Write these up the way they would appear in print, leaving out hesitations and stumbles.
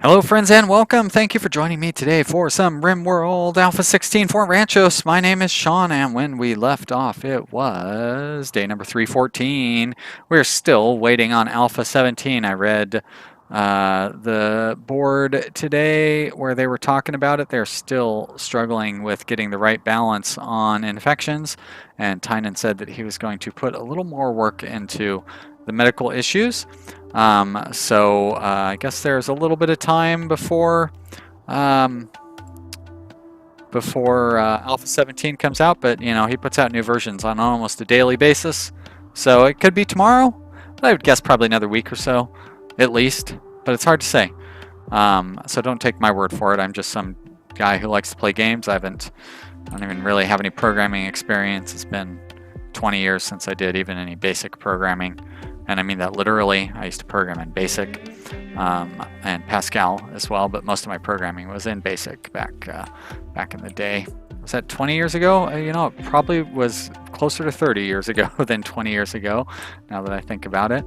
Hello, friends, and welcome. Thank you for joining me today for some Rimworld Alpha 16 Fort Ranchos. My name is Sean, and when we left off, it was day number 314. We're still waiting on Alpha 17. I read the board today where they were talking about it. They're still struggling with getting the right balance on infections, and Tynan said that he was going to put a little more work into the medical issues. I guess there's a little bit of time before Alpha 17 comes out, but you know he puts out new versions on almost a daily basis, so it could be tomorrow. But I would guess probably another week or so, at least. But it's hard to say. So don't take my word for it. I'm just some guy who likes to play games. I don't even really have any programming experience. It's been 20 years since I did even any basic programming. And I mean that literally. I used to program in BASIC and Pascal as well, but most of my programming was in BASIC back in the day. Was that 20 years ago? You know, it probably was closer to 30 years ago than 20 years ago, now that I think about it.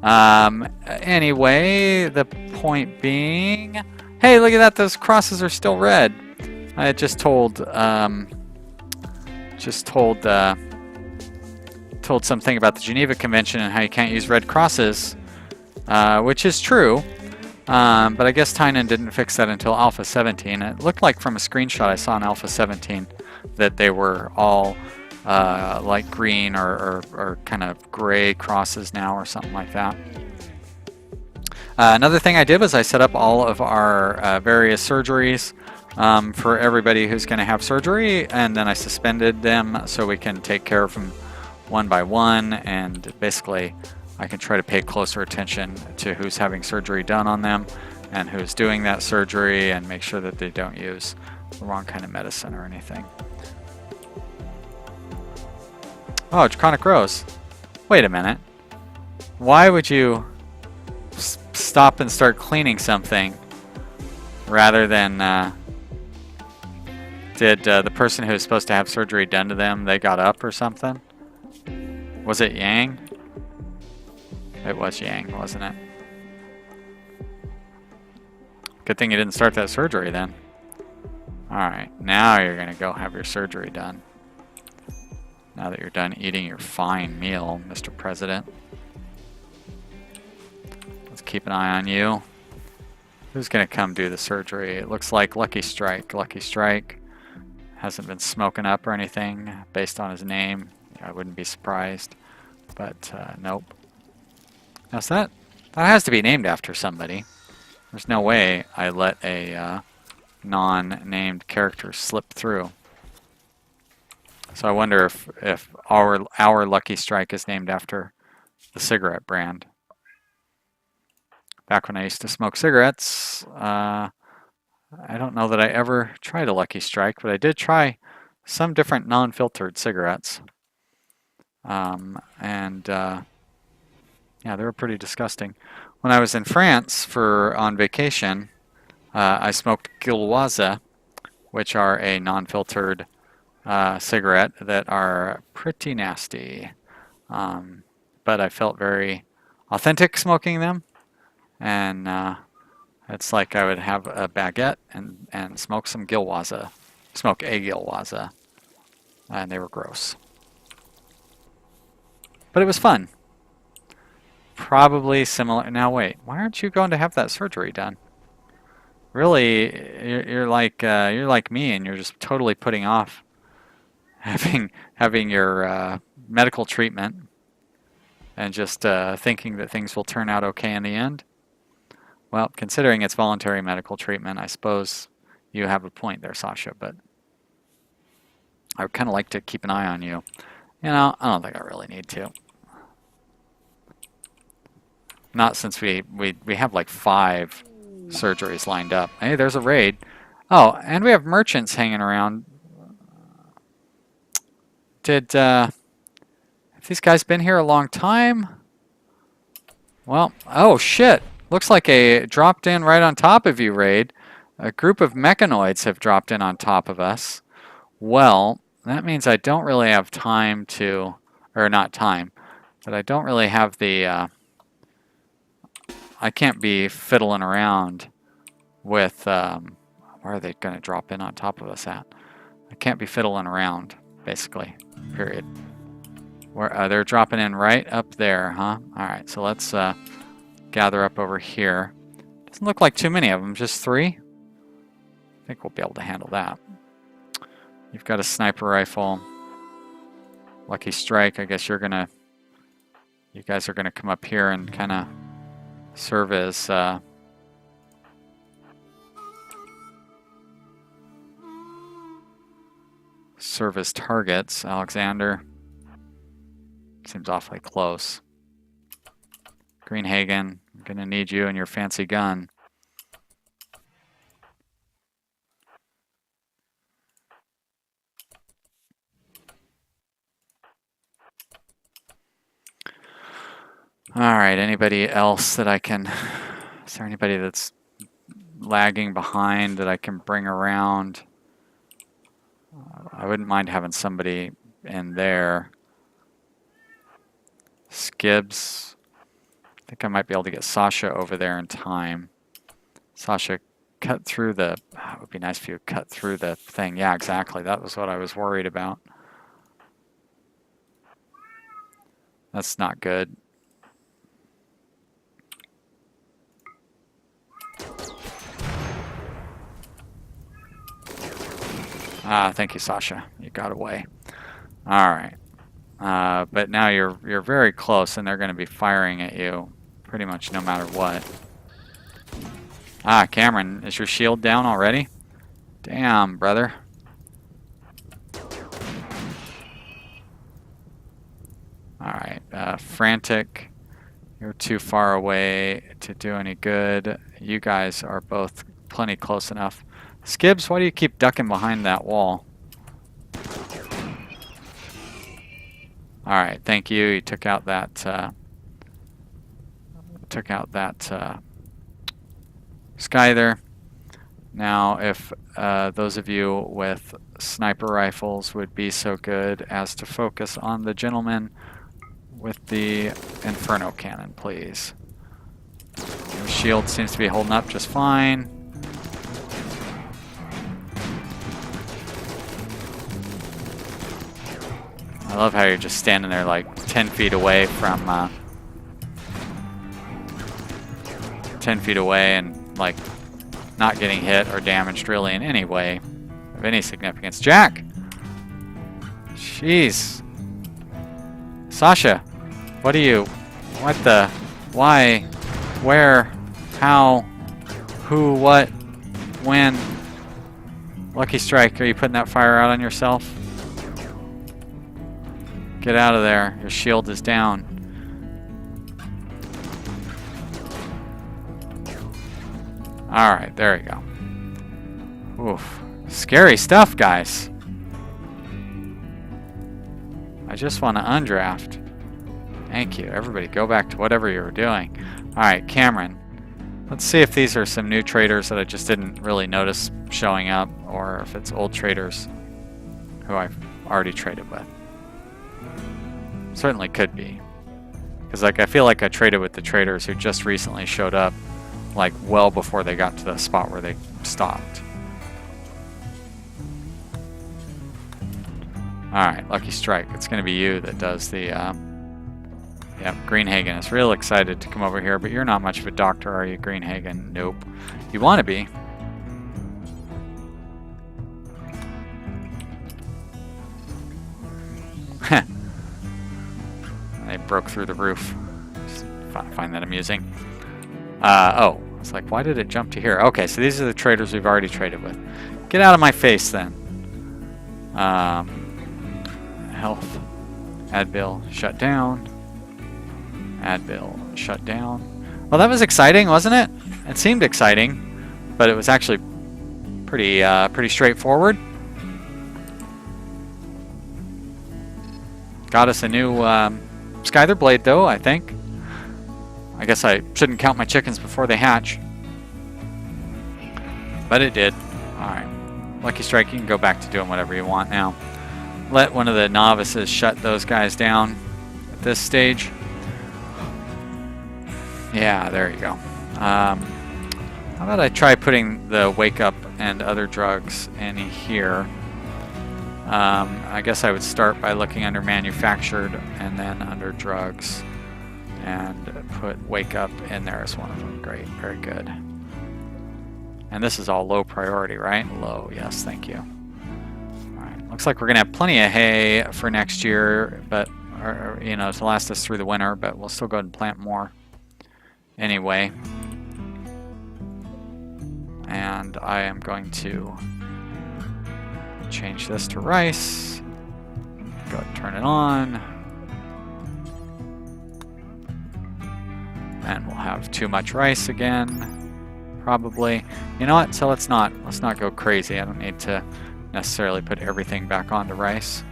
Anyway, the point being, hey, look at that, those crosses are still red. I just told something about the Geneva Convention and how you can't use red crosses, which is true, but I guess Tynan didn't fix that until Alpha 17. It looked like from a screenshot I saw in Alpha 17 that they were all like green or kind of gray crosses now or something like that. Another thing I did was I set up all of our various surgeries for everybody who's going to have surgery, and then I suspended them so we can take care of them one by one, and basically I can try to pay closer attention to who's having surgery done on them and who's doing that surgery and make sure that they don't use the wrong kind of medicine or anything. Oh, Draconic Rose. Wait a minute. Why would you stop and start cleaning something rather than did the person who was supposed to have surgery done to them, they got up or something? Was it Yang? It was Yang, wasn't it? Good thing you didn't start that surgery then. Alright, now you're gonna go have your surgery done. Now that you're done eating your fine meal, Mr. President. Let's keep an eye on you. Who's gonna come do the surgery? It looks like Lucky Strike. Lucky Strike hasn't been smoking up or anything based on his name. I wouldn't be surprised, but nope. Now that has to be named after somebody. There's no way I let a non-named character slip through. So I wonder if our Lucky Strike is named after the cigarette brand. Back when I used to smoke cigarettes, I don't know that I ever tried a Lucky Strike, but I did try some different non-filtered cigarettes. Yeah, they were pretty disgusting. When I was in France on vacation, I smoked Gilloise, which are a non-filtered cigarette that are pretty nasty. But I felt very authentic smoking them, and it's like I would have a baguette and smoke some Gilloise, smoke a Gilloise, and they were gross. But it was fun. Probably similar. Now wait, why aren't you going to have that surgery done? Really, you're like me, and you're just totally putting off having your medical treatment, and just thinking that things will turn out okay in the end. Well, considering it's voluntary medical treatment, I suppose you have a point there, Sasha. But I would kind of like to keep an eye on you. You know, I don't think I really need to. Not since we have like 5 surgeries lined up. Hey, there's a raid. Oh, and we have merchants hanging around. Have these guys been here a long time? Well, oh shit. Looks like a dropped in right on top of you, raid. A group of mechanoids have dropped in on top of us. Well, that means I don't really have time to, or not time, but I don't really have the, I can't be fiddling around with, where are they going to drop in on top of us at? I can't be fiddling around, basically, period. Where they're dropping in right up there, huh? All right, so let's gather up over here. Doesn't look like too many of them, just 3. I think we'll be able to handle that. You've got a sniper rifle. Lucky Strike, I guess you guys are gonna come up here and kind of serve as targets. Alexander seems awfully close. Greenhagen, I'm gonna need you and your fancy gun. All right, anybody else that I can, is there anybody that's lagging behind that I can bring around? I wouldn't mind having somebody in there. Skibbs, I think I might be able to get Sasha over there in time. Sasha, cut through the, it would be nice if you cut through the thing. Yeah, exactly, that was what I was worried about. That's not good. Thank you, Sasha. You got away. All right. But now you're very close, and they're going to be firing at you pretty much no matter what. Cameron, is your shield down already? Damn, brother. All right. Frantic, you're too far away to do any good. You guys are both plenty close enough. Skibbs, why do you keep ducking behind that wall? Alright, thank you. You took out that Sky there. Now, if those of you with sniper rifles would be so good as to focus on the gentleman with the Inferno cannon, please. Your shield seems to be holding up just fine. I love how you're just standing there like 10 feet away from 10 feet away and like not getting hit or damaged really in any way of any significance. Jack! Jeez. Sasha, what are you? What the? Why? Where? How? Who? What? When? Lucky Strike, are you putting that fire out on yourself? Get out of there. Your shield is down. Alright, there we go. Oof. Scary stuff, guys. I just want to undraft. Thank you. Everybody go back to whatever you were doing. Alright, Cameron. Let's see if these are some new traders that I just didn't really notice showing up, or if it's old traders who I've already traded with. Certainly could be. Because like I feel like I traded with the traders who just recently showed up, like well before they got to the spot where they stopped. Alright, Lucky Strike. It's going to be you that does the... Yep, Greenhagen is real excited to come over here, but you're not much of a doctor, are you, Greenhagen? Nope. You want to be. They broke through the roof. Just find that amusing. Oh, it's like, why did it jump to here? Okay, so these are the traders we've already traded with. Get out of my face, then. Health. Advil shut down. Advil shut down. Well, that was exciting, wasn't it? It seemed exciting, but it was actually pretty straightforward. Got us a new Skyther blade, though, I think. I guess I shouldn't count my chickens before they hatch. But it did. Alright. Lucky Strike, you can go back to doing whatever you want now. Let one of the novices shut those guys down at this stage. Yeah, there you go. How about I try putting the wake up and other drugs in here? I guess I would start by looking under manufactured and then under drugs and put wake up in there as one of them. Great, very good. And this is all low priority, right? Low, yes, thank you. All right, looks like we're gonna have plenty of hay for next year, but you know, to last us through the winter, but we'll still go ahead and plant more anyway. And I am going to change this to rice. Go ahead and turn it on. And we'll have too much rice again, probably. You know what? So let's not go crazy. I don't need to necessarily put everything back onto rice.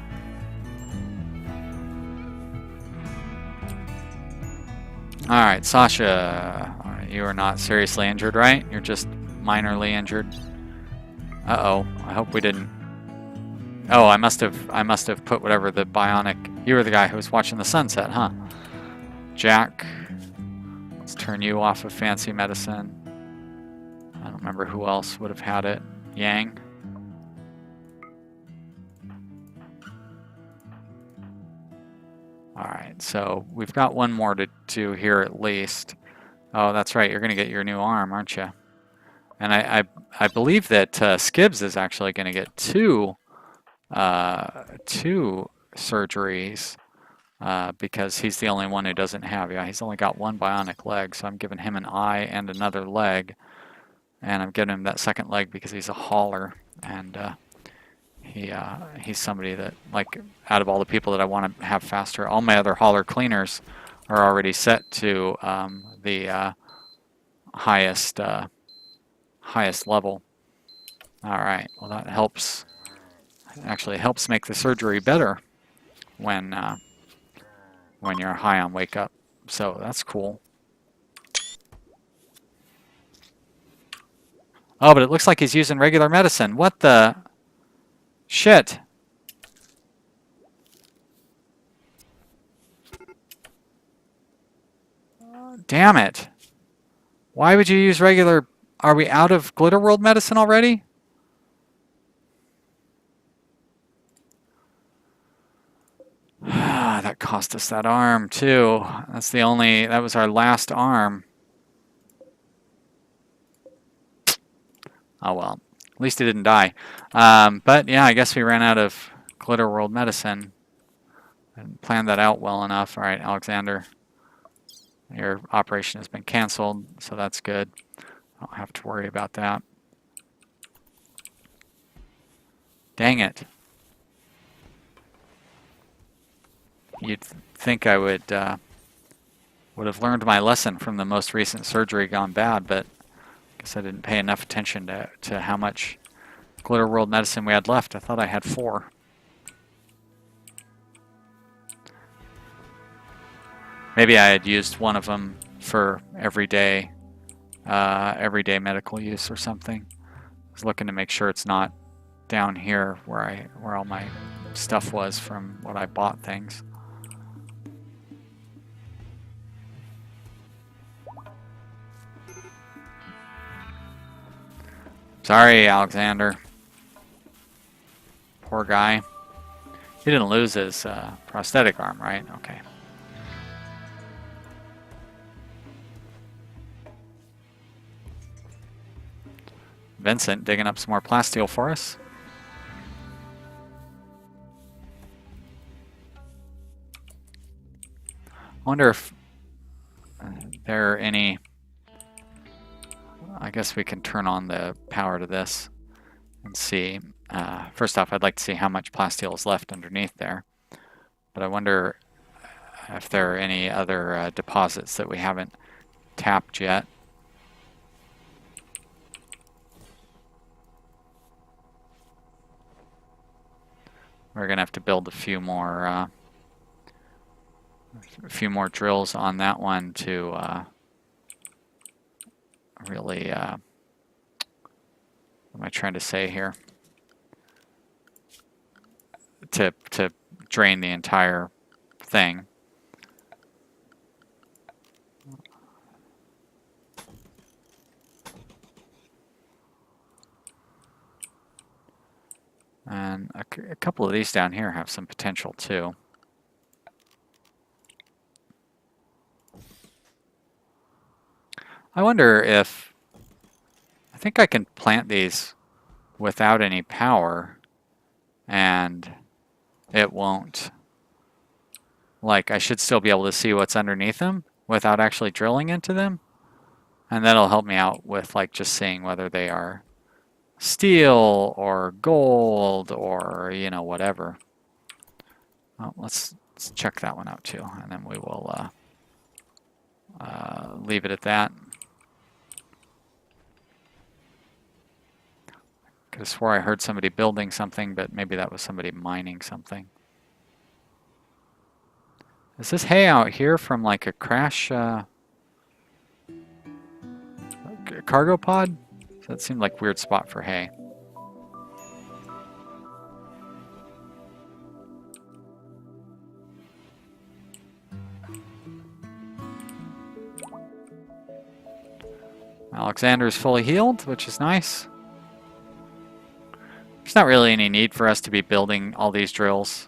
All right, Sasha, you are not seriously injured, right? You're just minorly injured. Uh-oh, I hope we didn't. Oh, I must have put whatever the bionic. You were the guy who was watching the sunset, huh? Jack, let's turn you off of fancy medicine. I don't remember who else would have had it. Yang. All right, so we've got one more to do here at least. Oh, that's right. You're going to get your new arm, aren't you? And I believe that Skibbs is actually going to get two surgeries because he's the only one who doesn't have. Yeah, he's only got one bionic leg, so I'm giving him an eye and another leg, and I'm giving him that second leg because he's a hauler, and he's somebody that, like, out of all the people that I want to have faster, all my other hauler cleaners are already set to the highest level. All right, well, that helps. Actually helps make the surgery better when you're high on wake up. So that's cool. Oh, but it looks like he's using regular medicine. What the shit? Damn it. Why would you use regular? Are we out of Glitter World medicine already? That cost us that arm too. That was our last arm. Oh well, at least he didn't die. But yeah, I guess we ran out of Glitter World medicine. I didn't plan that out well enough. All right, Alexander, your operation has been canceled, so that's good. I don't have to worry about that. Dang it. You'd think I would have learned my lesson from the most recent surgery gone bad, but I guess I didn't pay enough attention to how much Glitter World medicine we had left. I thought I had 4. Maybe I had used one of them for everyday medical use or something. I was looking to make sure it's not down here where all my stuff was from when I bought things. Sorry, Alexander. Poor guy. He didn't lose his prosthetic arm, right? Okay. Vincent digging up some more plasteel for us. I wonder if there are any... I guess we can turn on the power to this and see. First off, I'd like to see how much plasteel is left underneath there. But I wonder if there are any other deposits that we haven't tapped yet. We're gonna have to build a few more drills on that one to really, what am I trying to say here? To drain the entire thing. And a couple of these down here have some potential too. I wonder if, I think I can plant these without any power and it won't, like I should still be able to see what's underneath them without actually drilling into them. And that'll help me out with like just seeing whether they are steel or gold or, you know, whatever. Well, let's check that one out too, and then we will leave it at that. Could have swore I heard somebody building something, but maybe that was somebody mining something. Is this hay out here from like a crash cargo pod? That seemed like a weird spot for hay. Alexander's fully healed, which is nice. There's not really any need for us to be building all these drills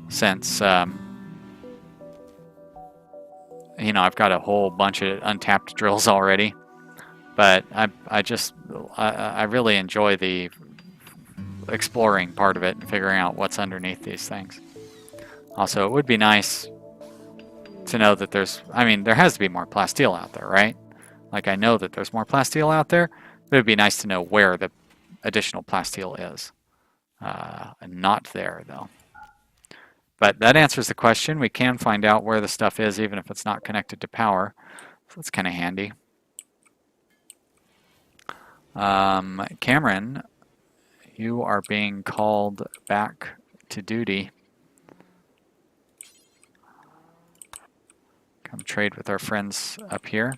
since, you know, I've got a whole bunch of untapped drills already. But I really enjoy the exploring part of it and figuring out what's underneath these things. Also, it would be nice to know that there's, I mean, there has to be more plasteel out there, right? Like I know that there's more plasteel out there, but it'd be nice to know where the additional plasteel is. Not there, though. But that answers the question. We can find out where the stuff is, even if it's not connected to power. So that's kind of handy. Cameron, you are being called back to duty. Come trade with our friends up here.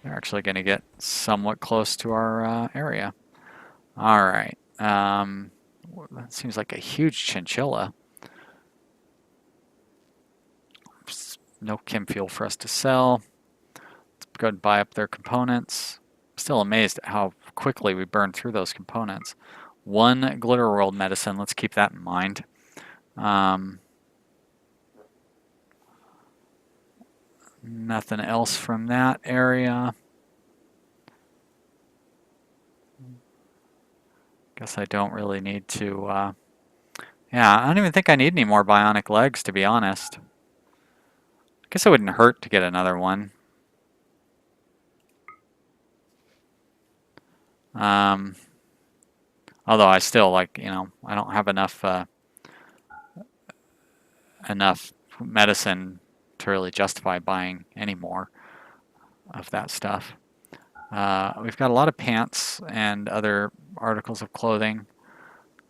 They're actually going to get somewhat close to our area. All right. That seems like a huge chinchilla. No chem fuel for us to sell. Let's go ahead and buy up their components. Still amazed at how quickly we burn through those components. 1 Glitter World medicine. Let's keep that in mind. Nothing else from that area. Guess I don't really need to... yeah, I don't even think I need any more bionic legs, to be honest. I guess it wouldn't hurt to get another one. Although I still, like, you know, I don't have enough enough medicine to really justify buying any more of that stuff. We've got a lot of pants and other articles of clothing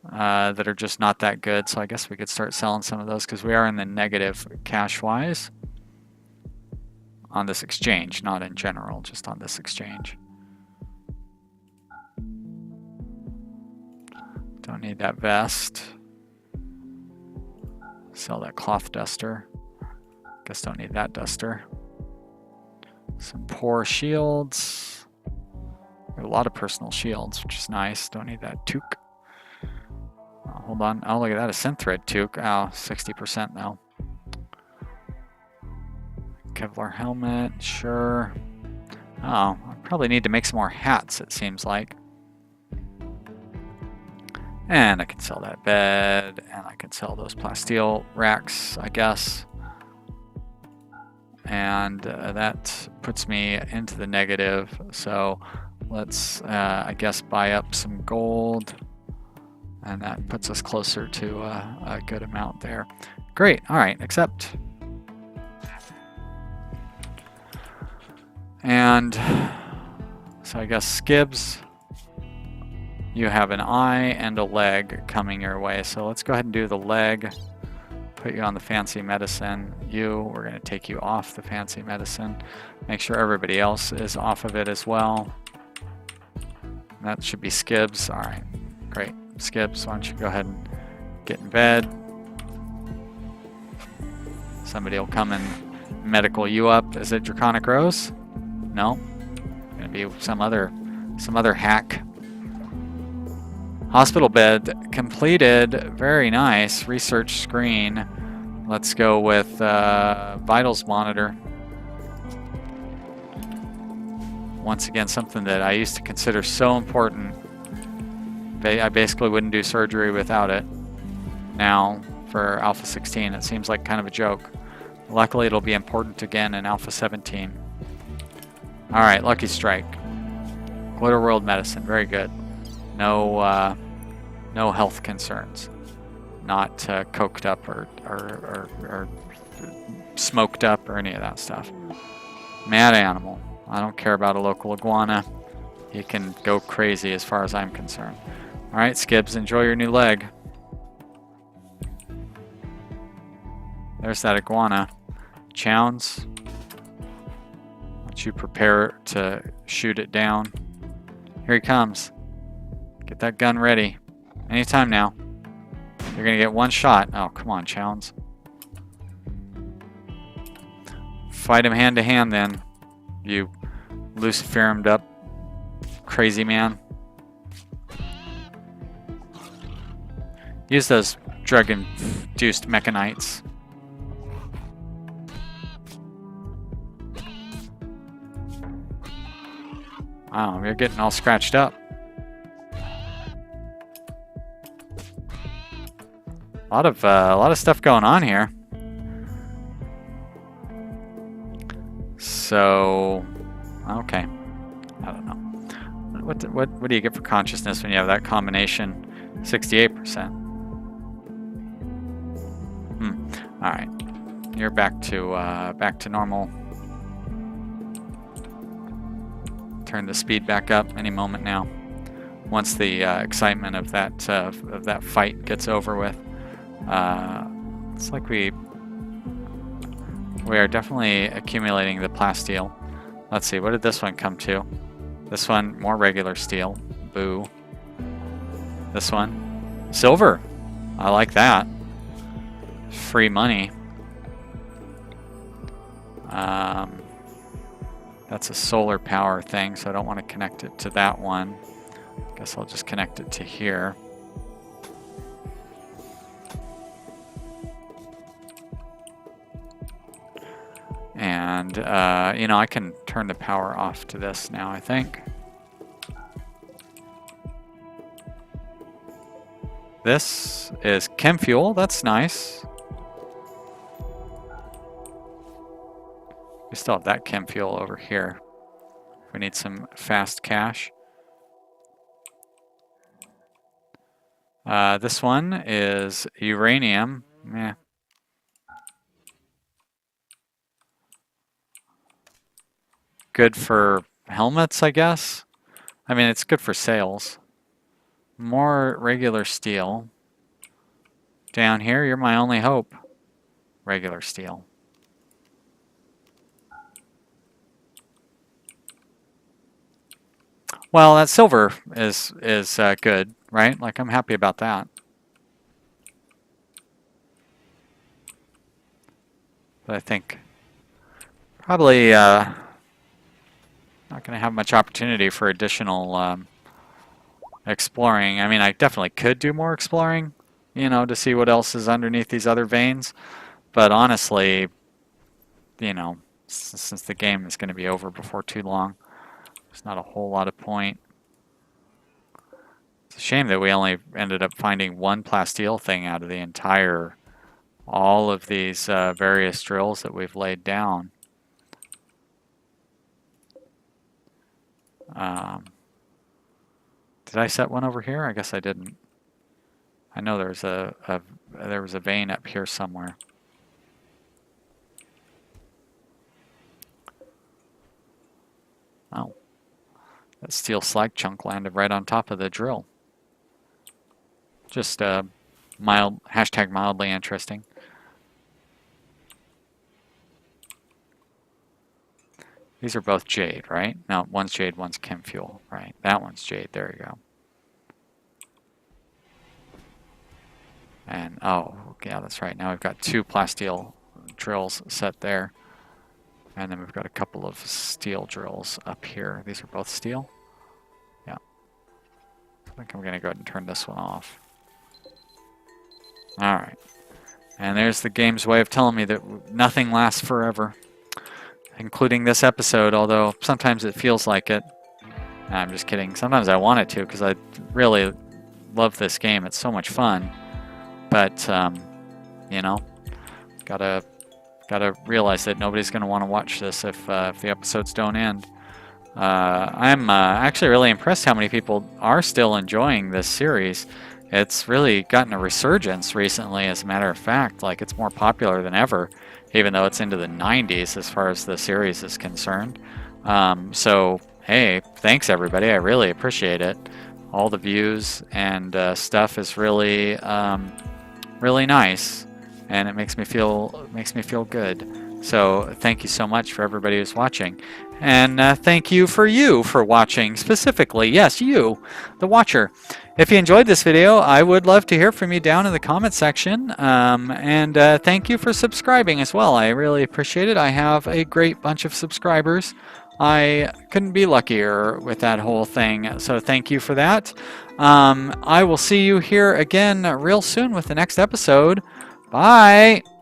that are just not that good, so I guess we could start selling some of those because we are in the negative cash-wise on this exchange, not in general, just on this exchange. Don't need that vest. Sell that cloth duster. Guess don't need that duster. Some poor shields. A lot of personal shields, which is nice. Don't need that toque. Oh, hold on. Oh, look at that. A synthread toque. Oh, 60% now. Kevlar helmet. Sure. Oh, I probably need to make some more hats, it seems like. And I can sell that bed, and I can sell those plasteel racks, I guess. And that puts me into the negative. So let's, I guess, buy up some gold. And that puts us closer to a good amount there. Great. All right. Accept. And so I guess Skibbs, you have an eye and a leg coming your way. So let's go ahead and do the leg. Put you on the fancy medicine. We're going to take you off the fancy medicine. Make sure everybody else is off of it as well. That should be Skibbs. All right, great. Skibbs, why don't you go ahead and get in bed. Somebody will come and medical you up. Is it Draconic Rose? No. Gonna be some other hack. Hospital bed completed. Very nice. Research screen. Let's go with vitals monitor. Once again, something that I used to consider so important. I basically wouldn't do surgery without it. Now, for Alpha 16, it seems like kind of a joke. Luckily, it'll be important again in Alpha 17. Alright, Lucky Strike. Glitter World Medicine, very good. No, no health concerns. Not coked up or smoked up or any of that stuff. Mad Animal. I don't care about a local iguana. He can go crazy as far as I'm concerned. Alright, Skibbs, enjoy your new leg. There's that iguana. Chounds. Let you prepare to shoot it down. Here he comes. Get that gun ready. Anytime now. You're gonna get one shot. Oh, come on, Chounds. Fight him hand to hand then. You Luciferumed up crazy man. Use those drug-induced mechanites. Wow, you're getting all scratched up. A lot of stuff going on here. So, okay, I don't know. What do you get for consciousness when you have that combination? 68%. All right, you're back to normal. Turn the speed back up any moment now. Once the excitement of that fight gets over with, it's like we are definitely accumulating the plasteel. Let's see, what did this one come to? This one, more regular steel. Boo. This one, silver. I like that. Free money. That's a solar power thing, so I don't want to connect it to that one. Guess I'll just connect it to here. And, you know, I can turn the power off to this now, I think. This is chem fuel. That's nice. We still have that chem fuel over here. We need some fast cash. This one is uranium. Meh. Good for helmets, I guess. I mean, it's good for sales. More regular steel. Down here, you're my only hope. Regular steel. Well, that silver is good, right? Like, I'm happy about that. But I think probably not going to have much opportunity for additional exploring. I mean, I definitely could do more exploring, you know, to see what else is underneath these other veins. But honestly, you know, since the game is going to be over before too long, there's not a whole lot of point. It's a shame that we only ended up finding one plasteel thing out of the entire, all of these various drills that we've laid down. Did I set one over here? I guess I didn't. I know there was a vein up here somewhere. Oh, that steel slag chunk landed right on top of the drill. Just hashtag mildly interesting. These are both jade, right? No, one's jade, one's chem fuel, right? That one's jade, there you go. And, oh, yeah, that's right. Now we've got two plasteel drills set there. And then we've got a couple of steel drills up here. These are both steel? Yeah. I think I'm going to go ahead and turn this one off. Alright. And there's the game's way of telling me that nothing lasts forever. Including this episode, although sometimes it feels like it. Nah, I'm just kidding. Sometimes I want it to, because I really love this game. It's so much fun. But, you know, gotta realize that nobody's going to want to watch this if the episodes don't end. I'm actually really impressed how many people are still enjoying this series. It's really gotten a resurgence recently, as a matter of fact. Like, it's more popular than ever, even though it's into the 90s as far as the series is concerned. So, hey, thanks everybody. I really appreciate it. All the views and stuff is really, really nice, and it makes me feel good. So, thank you so much for everybody who's watching. And thank you for watching specifically. Yes, you, the watcher. If you enjoyed this video, I would love to hear from you down in the comment section. And thank you for subscribing as well. I really appreciate it. I have a great bunch of subscribers. I couldn't be luckier with that whole thing. So thank you for that. I will see you here again real soon with the next episode. Bye.